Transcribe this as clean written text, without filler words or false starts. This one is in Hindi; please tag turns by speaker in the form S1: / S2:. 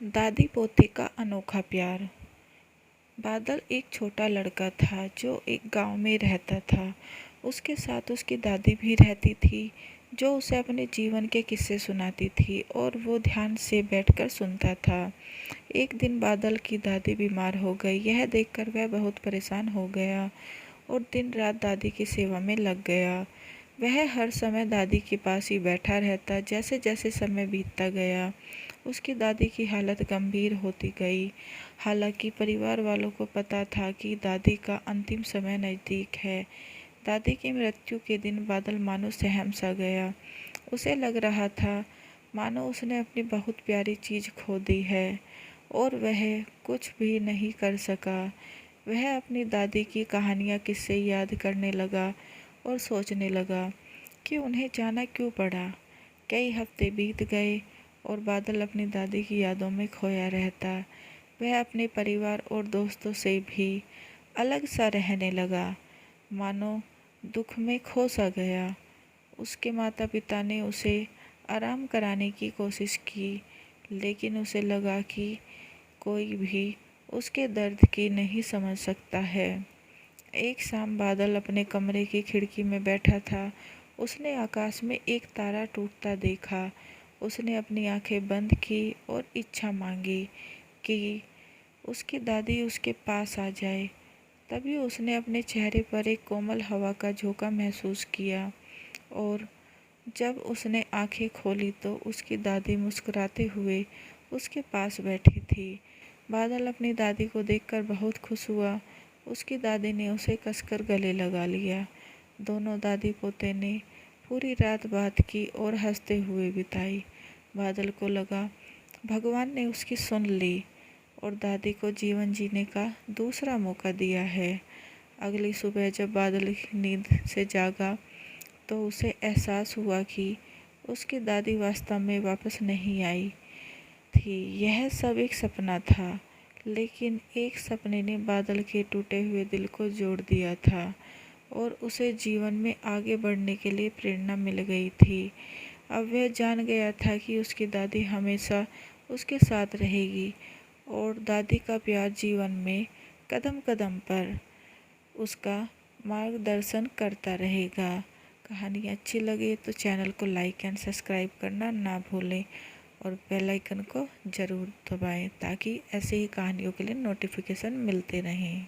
S1: दादी पोते का अनोखा प्यार। बादल एक छोटा लड़का था जो एक गांव में रहता था। उसके साथ उसकी दादी भी रहती थी जो उसे अपने जीवन के किस्से सुनाती थी और वो ध्यान से बैठकर सुनता था। एक दिन बादल की दादी बीमार हो गई। यह देखकर वह बहुत परेशान हो गया और दिन रात दादी की सेवा में लग गया। वह हर समय दादी के पास ही बैठा रहता। जैसे जैसे समय बीतता गया उसकी दादी की हालत गंभीर होती गई। हालांकि परिवार वालों को पता था कि दादी का अंतिम समय नज़दीक है। दादी की मृत्यु के दिन बादल मानो सहम सा गया। उसे लग रहा था मानो उसने अपनी बहुत प्यारी चीज़ खो दी है और वह कुछ भी नहीं कर सका। वह अपनी दादी की कहानियाँ किस्से याद करने लगा और सोचने लगा कि उन्हें जाना क्यों पड़ा। कई हफ्ते बीत गए और बादल अपनी दादी की यादों में खोया रहता। वह अपने परिवार और दोस्तों से भी अलग सा रहने लगा, मानो दुख में खो सा गया। उसके माता पिता ने उसे आराम कराने की कोशिश की, लेकिन उसे लगा कि कोई भी उसके दर्द की नहीं समझ सकता है। एक शाम बादल अपने कमरे की खिड़की में बैठा था। उसने आकाश में एक तारा टूटता देखा। उसने अपनी आंखें बंद की और इच्छा मांगी कि उसकी दादी उसके पास आ जाए। तभी उसने अपने चेहरे पर एक कोमल हवा का झोंका महसूस किया और जब उसने आंखें खोली तो उसकी दादी मुस्कुराते हुए उसके पास बैठी थी। बादल अपनी दादी को देखकर बहुत खुश हुआ। उसकी दादी ने उसे कसकर गले लगा लिया। दोनों दादी पोते ने पूरी रात बात की और हंसते हुए बिताई। बादल को लगा भगवान ने उसकी सुन ली और दादी को जीवन जीने का दूसरा मौका दिया है। अगली सुबह जब बादल नींद से जागा तो उसे एहसास हुआ कि उसकी दादी वास्तव में वापस नहीं आई थी। यह सब एक सपना था, लेकिन एक सपने ने बादल के टूटे हुए दिल को जोड़ दिया था और उसे जीवन में आगे बढ़ने के लिए प्रेरणा मिल गई थी। अब वह जान गया था कि उसकी दादी हमेशा उसके साथ रहेगी और दादी का प्यार जीवन में कदम कदम पर उसका मार्गदर्शन करता रहेगा। कहानी अच्छी लगे तो चैनल को लाइक एंड सब्सक्राइब करना ना भूलें और बेल आइकन को ज़रूर दबाएं ताकि ऐसे ही कहानियों के लिए नोटिफिकेशन मिलते रहें।